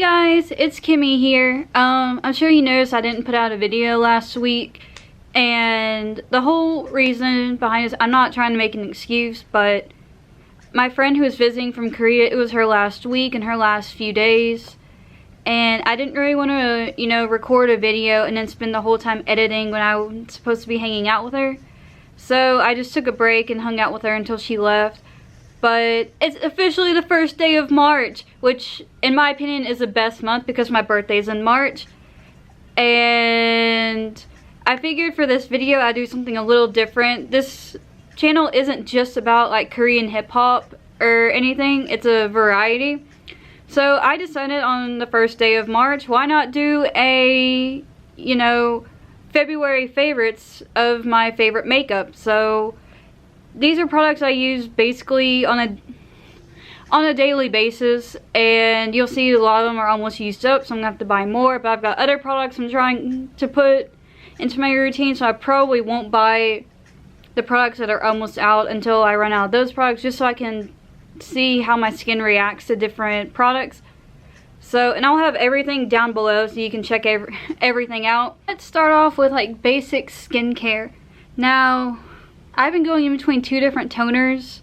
guys, it's Kimmie here. I'm sure you noticed I didn't put out a video last week, and the whole reason behind this, I'm not trying to make an excuse, but my friend who was visiting from Korea, it was her last week and her last few days, and I didn't really want to, you know, record a video and then spend the whole time editing when I was supposed to be hanging out with her. So I just took a break and hung out with her until she left. But it's officially the first day of March, which in my opinion is the best month because my birthday's in March. And I figured for this video I'd do something a little different. This channel isn't just about like Korean hip hop or anything, it's a variety. So I decided on the first day of March, why not do a, you know, February favorites of my favorite makeup. So these are products I use basically on a daily basis, and you'll see a lot of them are almost used up, so I'm gonna have to buy more. But I've got other products I'm trying to put into my routine, so I probably won't buy the products that are almost out until I run out of those products, just so I can see how my skin reacts to different products. So, and I'll have everything down below so you can check everything out. Let's start off with like basic skincare. Now, I've been going in between two different toners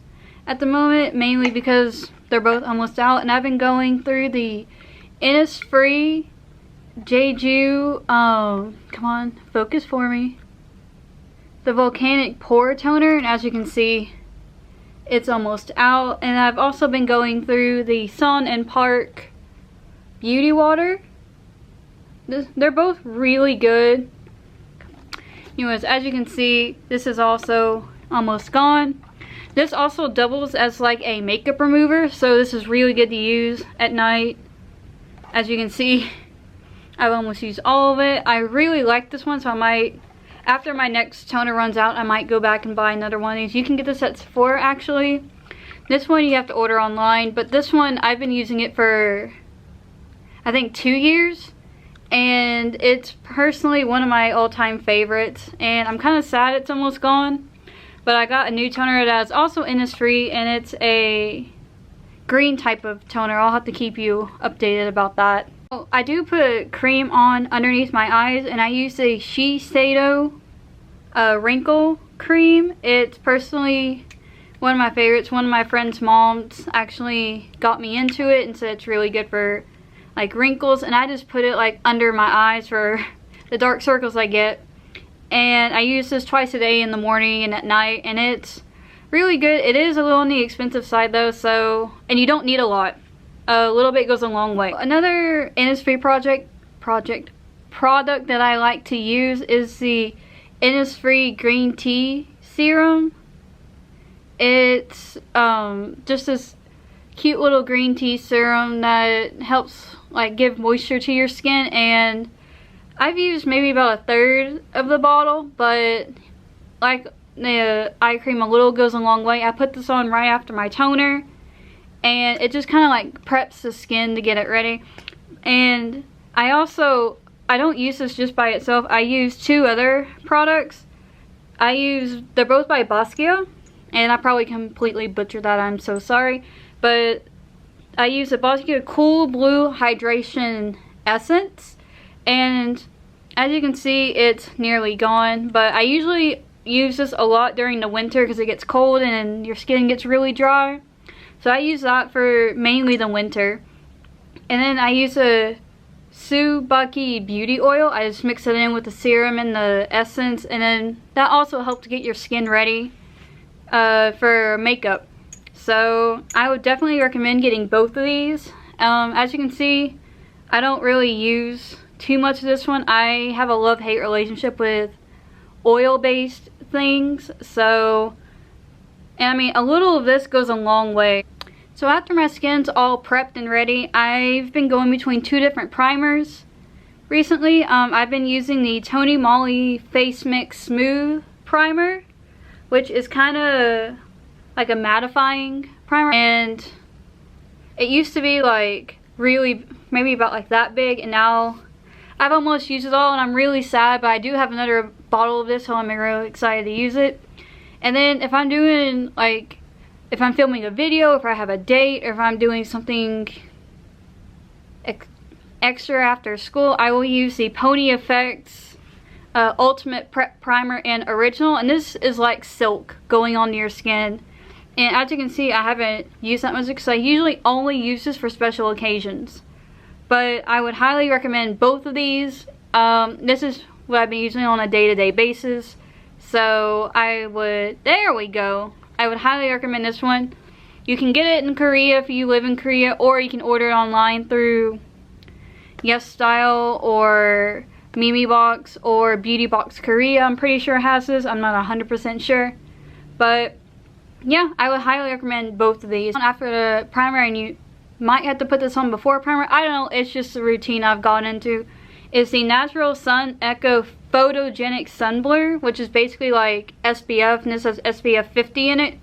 at the moment, mainly because they're both almost out, and I've been going through the Innisfree Jeju, come on, focus for me, the Volcanic Pore Toner, and as you can see, it's almost out. And I've also been going through the Son&Park Beauty Water. They're both really good. Anyways, as you can see, this is also almost gone. This also doubles as like a makeup remover, so this is really good to use at night. As you can see, I've almost used all of it. I really like this one, so I might, after my next toner runs out, I might go back and buy another one of these. You can get this at Sephora actually. This one you have to order online, but this one I've been using it for I think 2 years. And it's personally one of my all-time favorites, and I'm kind of sad it's almost gone. But I got a new toner that is also Innisfree, and it's a green type of toner. I'll have to keep you updated about that. I do put cream on underneath my eyes, and I use the Shiseido Wrinkle cream. It's personally one of my favorites. One of my friend's moms actually got me into it and said it's really good for like wrinkles, and I just put it like under my eyes for the dark circles I get. And I use this twice a day, in the morning and at night, and it's really good. It is a little on the expensive side though, so, and you don't need a lot. A little bit goes a long way. Another Innisfree product that I like to use is the Innisfree green tea serum. It's just this cute little green tea serum that helps like give moisture to your skin, and I've used maybe about 1/3 of the bottle, but like the eye cream, a little goes a long way. I put this on right after my toner, and it just kind of like preps the skin to get it ready. And I don't use this just by itself. I use two other products. They're both by Bosica, and I probably completely butchered that, I'm so sorry. But I use the Bosica Cool Blue Hydration Essence, and as you can see, it's nearly gone. But I usually use this a lot during the winter because it gets cold and your skin gets really dry. So I use that for mainly the winter. And then I use a Tsubaki beauty oil. I just mix it in with the serum and the essence, and then that also helps get your skin ready for makeup. So I would definitely recommend getting both of these. As you can see, I don't really use too much of this one. I have a love-hate relationship with oil-based things. So, and I mean, a little of this goes a long way. So after my skin's all prepped and ready, I've been going between two different primers recently. I've been using the Moly Face Mix Smooth Primer, which is kind of like a mattifying primer, and it used to be like really maybe about like that big, and now I've almost used it all, and I'm really sad, but I do have another bottle of this, so I'm really excited to use it. And then if I'm doing like, if I'm filming a video, if I have a date, or if I'm doing something extra after school, I will use the Pony Effects Ultimate Prep Primer and Original. And this is like silk going onto your skin. And as you can see, I haven't used that much because I usually only use this for special occasions. But I would highly recommend both of these. This is what I've been using on a day-to-day basis. So there we go. I would highly recommend this one. You can get it in Korea if you live in Korea, or you can order it online through Yes Style or Mimi Box or Beauty Box Korea. I'm pretty sure it has this. I'm not 100% sure. But yeah, I would highly recommend both of these. After the primer, and you might have to put this on before primer. I don't know, it's just a routine I've gotten into. It's the Natural Sun Echo Photogenic Sun Blur, which is basically like SPF, and this has SPF 50 in it.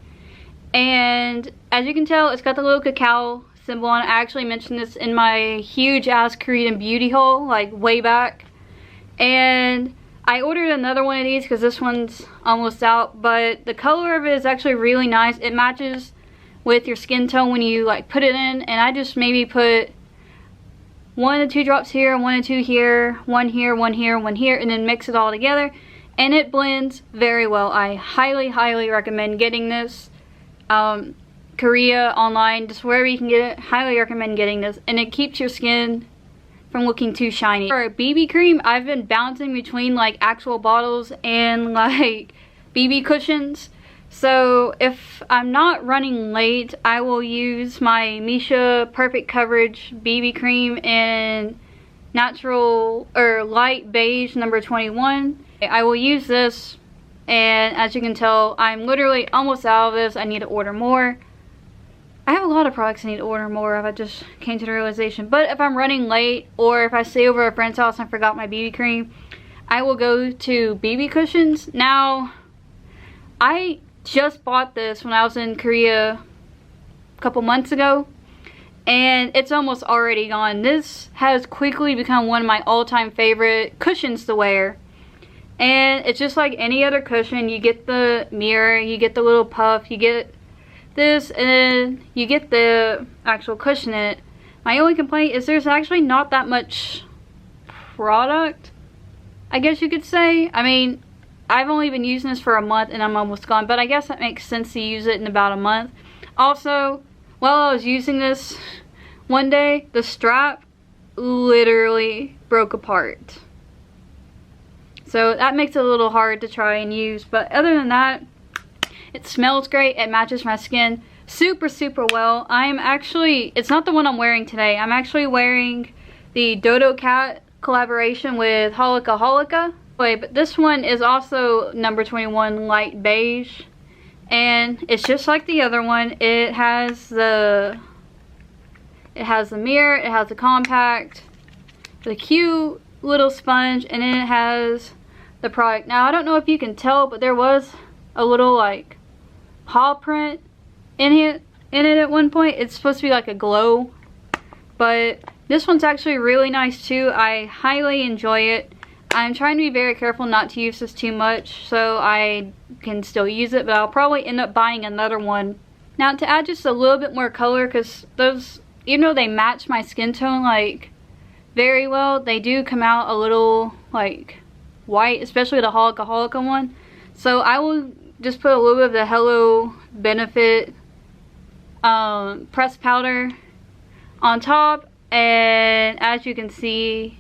And as you can tell, it's got the little cacao symbol on it. I actually mentioned this in my huge ass Korean beauty haul, like way back. And I ordered another one of these because this one's almost out, but the color of it is actually really nice. It matches with your skin tone when you like put it in, and I just maybe put 1 to 2 drops here, 1 to 2 here, 1 here, 1 here, 1 here, and then mix it all together, and it blends very well. I highly, highly recommend getting this. Korea, online, just wherever you can get it, highly recommend getting this, and it keeps your skin from looking too shiny. For a BB cream, I've been bouncing between like actual bottles and like BB cushions. So if I'm not running late, I will use my Missha Perfect Coverage BB cream in natural or light beige number 21. I will use this, and as you can tell, I'm literally almost out of this. I need to order more. I have a lot of products I need to order more of. I just came to the realization. But if I'm running late, or if I stay over at a friend's house and I forgot my BB cream, I will go to BB cushions. Now, I just bought this when I was in Korea a couple months ago, and it's almost already gone. This has quickly become one of my all-time favorite cushions to wear. And it's just like any other cushion. You get the mirror, you get the little puff, you get this, and then you get the actual cushion in it. My only complaint is there's actually not that much product, I guess you could say. I mean, I've only been using this for a month and I'm almost gone, but I guess that makes sense to use it in about a month. Also, while I was using this one day, the strap literally broke apart. So that makes it a little hard to try and use, but other than that, it smells great. It matches my skin super, super well. It's not the one I'm wearing today. I'm actually wearing the Dodo Cat collaboration with Holika. But this one is also number 21 light beige, and it's just like the other one. It has the mirror, it has the compact, the cute little sponge, and then it has the product. Now I don't know if you can tell, but there was a little like paw print in it at one point. It's supposed to be like a glow, but this one's actually really nice too. I highly enjoy it. I'm trying to be very careful not to use this too much so I can still use it, but I'll probably end up buying another one. Now to add just a little bit more color, because those, even though they match my skin tone like very well, they do come out a little like white, especially the Holika one. So I will just put a little bit of the Hello Benefit pressed powder on top, and as you can see,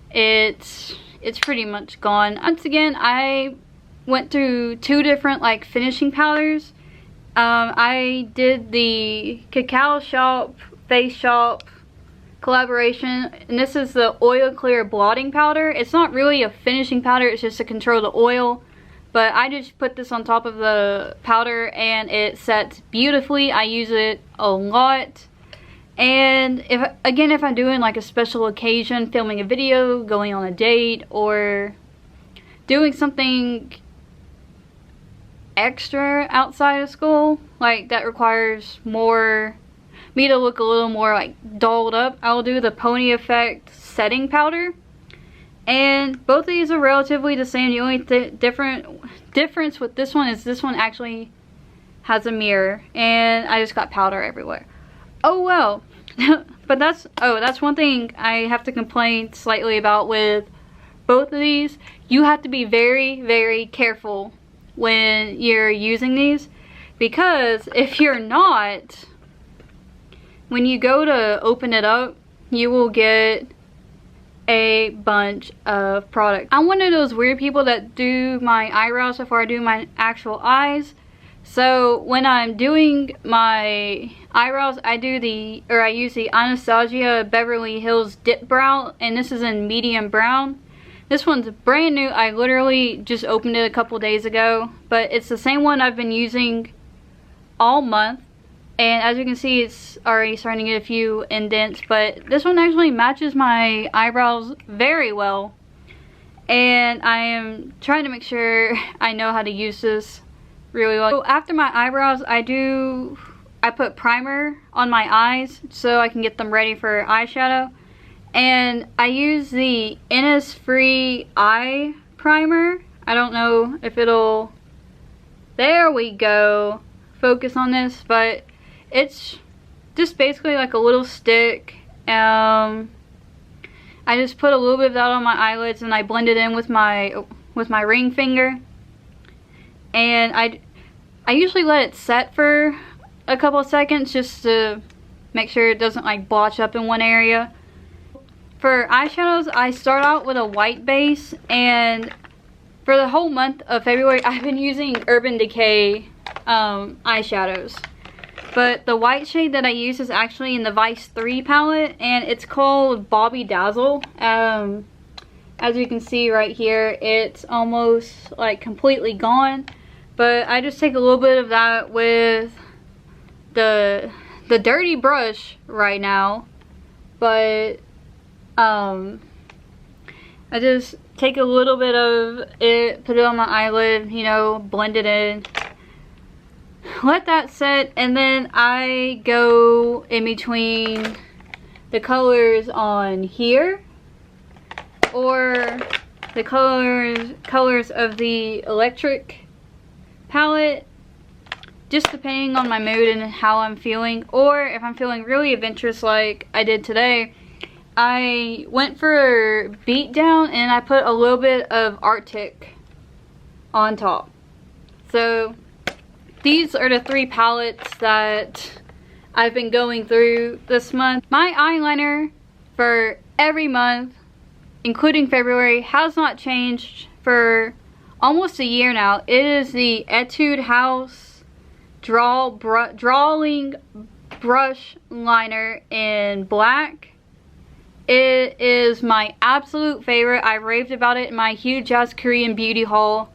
it's pretty much gone. Once again, I went through 2 different like finishing powders. I did the Kakao Shop Face Shop collaboration, and this is the Oil Clear Blotting Powder. It's not really a finishing powder, it's just to control the oil. But I just put this on top of the powder and it sets beautifully. I use it a lot. And if I'm doing like a special occasion, filming a video, going on a date, or doing something extra outside of school, like that requires me to look a little more like dolled up, I'll do the Pony Effect setting powder. And both of these are relatively the same. The only difference with this one is this one actually has a mirror, and I just got powder everywhere. Oh well. But that's one thing I have to complain slightly about with both of these. You have to be very, very careful when you're using these, because if you're not, when you go to open it up, you will get a bunch of product. I'm one of those weird people that do my eyebrows before I do my actual eyes. So when I'm doing my eyebrows, I use the Anastasia Beverly Hills Dip Brow, and this is in medium brown. This one's brand new. I literally just opened it a couple days ago, but it's the same one I've been using all month. And as you can see, it's already starting to get a few indents, but this one actually matches my eyebrows very well. And I am trying to make sure I know how to use this really well. So after my eyebrows, I put primer on my eyes so I can get them ready for eyeshadow. And I use the Innisfree eye primer. I don't know if it'll, there we go, focus on this, but it's just basically like a little stick. I just put a little bit of that on my eyelids and I blend it in with my ring finger. And I usually let it set for a couple of seconds just to make sure it doesn't like blotch up in one area. For eyeshadows, I start out with a white base, and for the whole month of February, I've been using Urban Decay eyeshadows. But the white shade that I use is actually in the Vice 3 palette, and it's called Bobby Dazzle. As you can see right here, it's almost like completely gone. But I just take a little bit of that with the dirty brush right now. But I just take a little bit of it, put it on my eyelid, you know, blend it in. Let that set, and then I go in between the colors on here or the colors of the electric palette, just depending on my mood and how I'm feeling. Or if I'm feeling really adventurous like I did today, I went for Beat Down and I put a little bit of Arctic on top. So these are the 3 palettes that I've been going through this month. My eyeliner for every month, including February, has not changed for almost a year now. It is the Etude House Drawing Brush Liner in black. It is my absolute favorite. I raved about it in my huge ass Korean beauty haul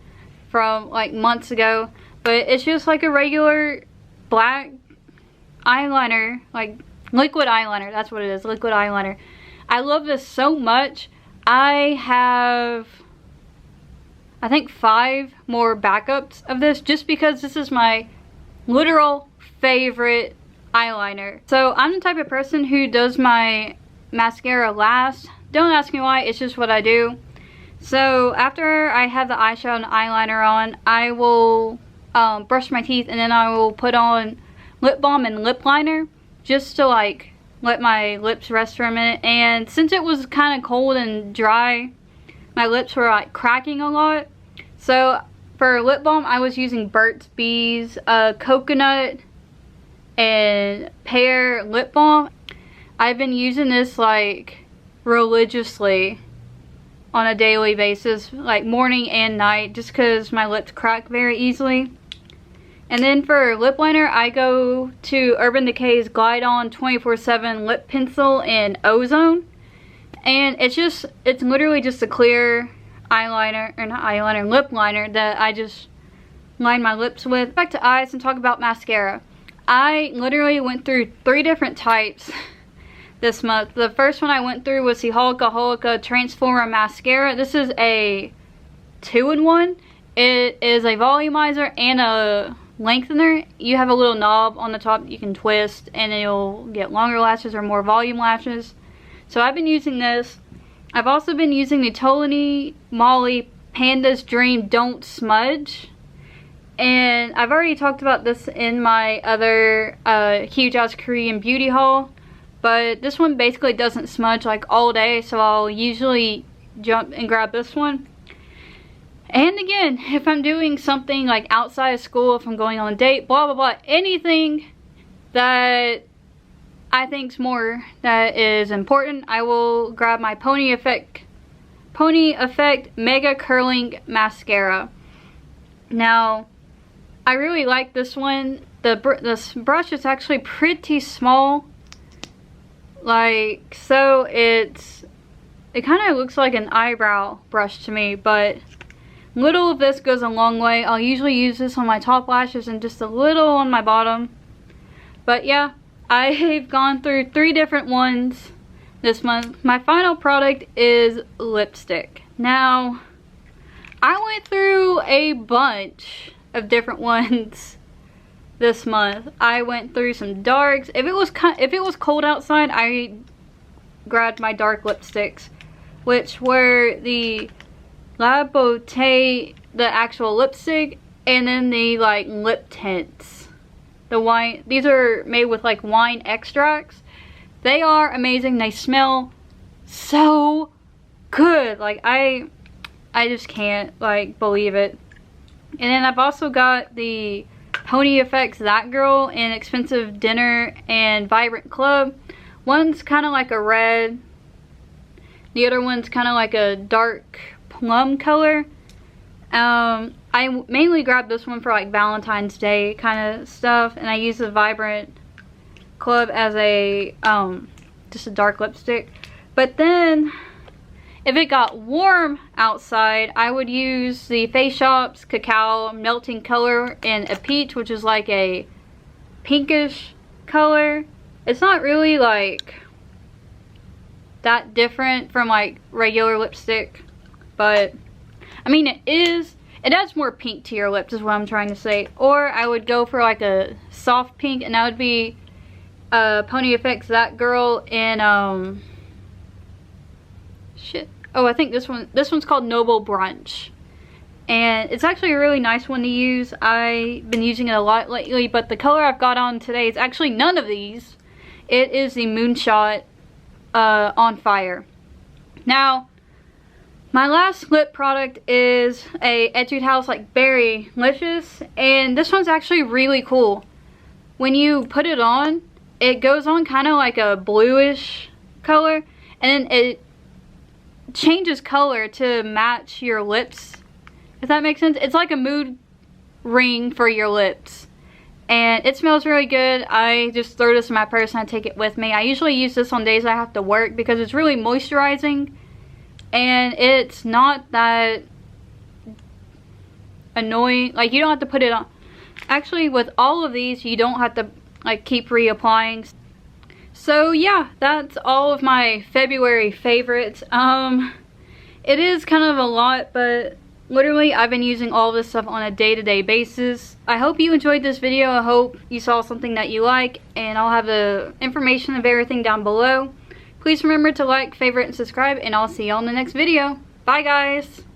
from like months ago. But it's just like a regular black eyeliner, like liquid eyeliner. That's what it is, liquid eyeliner. I love this so much. I have, I think, 5 more backups of this just because this is my literal favorite eyeliner. So I'm the type of person who does my mascara last. Don't ask me why, it's just what I do. So after I have the eyeshadow and eyeliner on, I will brush my teeth, and then I will put on lip balm and lip liner just to like let my lips rest for a minute. And since it was kind of cold and dry, my lips were like cracking a lot. So for lip balm, I was using Burt's Bees coconut and pear lip balm. I've been using this like religiously on a daily basis, like morning and night, just because my lips crack very easily. And then for lip liner, I go to Urban Decay's Glide On 24/7 Lip Pencil in Ozone. And it's literally just a clear eyeliner, or not eyeliner, lip liner that I just line my lips with. Back to eyes and talk about mascara. I literally went through 3 different types this month. The first one I went through was the Holika Transformer Mascara. This is a 2-in-1. It is a volumizer and a lengthener. You have a little knob on the top you can twist, and you'll get longer lashes or more volume lashes. So I've been using this. I've also been using the Tolani Moly Panda's Dream Don't Smudge. And I've already talked about this in my other huge ass Korean beauty haul. but this one basically doesn't smudge like all day, so I'll usually jump and grab this one. And again, if I'm doing something like outside of school, if I'm going on a date, blah blah blah, anything that I think's that is important, I will grab my Pony Effect Mega Curling Mascara. Now, I really like this one. This brush is actually pretty small, like, so it kind of looks like an eyebrow brush to me, but little of this goes a long way. I'll usually use this on my top lashes and just a little on my bottom. But yeah, I've gone through 3 different ones this month. My final product is lipstick. Now, I went through a bunch of different ones this month. I went through some darks. If it was cold outside, I grabbed my dark lipsticks, which were the La Beauté, the actual lipstick, and then the like lip tints. The wine, these are made with like wine extracts. They are amazing. They smell so good. Like I just can't like believe it. And then I've also got the Pony Effects That Girl in Expensive Dinner and Vibrant Club. One's kind of like a red. The other one's kind of like a dark plum color. I mainly grabbed this one for like Valentine's Day kind of stuff, and I use the Vibrant Club as a just a dark lipstick. But then if it got warm outside, I would use the Face Shop's Kakao Melting Color in a peach, which is like a pinkish color. It's not really like that different from like regular lipstick, but I mean it adds more pink to your lips is what I'm trying to say. Or I would go for like a soft pink, and that would be Pony Effects That Girl in I think this one's called Noble Brunch, and it's actually a really nice one to use. I've been using it a lot lately, but the color I've got on today is actually none of these. It is the Moonshot On Fire. Now, my last lip product is a Etude House like Berry Licious, and this one's actually really cool. When you put it on, it goes on kind of like a bluish color, and then it changes color to match your lips, if that makes sense. It's like a mood ring for your lips, and it smells really good. I just throw this in my purse and I take it with me. I usually use this on days I have to work because it's really moisturizing, and it's not that annoying. Like, you don't have to put it on. Actually, with all of these, you don't have to like keep reapplying. So yeah, that's all of my February favorites. It is kind of a lot, but literally I've been using all this stuff on a day-to-day basis. I hope you enjoyed this video. I hope you saw something that you like, and I'll have the information of everything down below. Please remember to like, favorite, and subscribe, and I'll see y'all in the next video. Bye guys!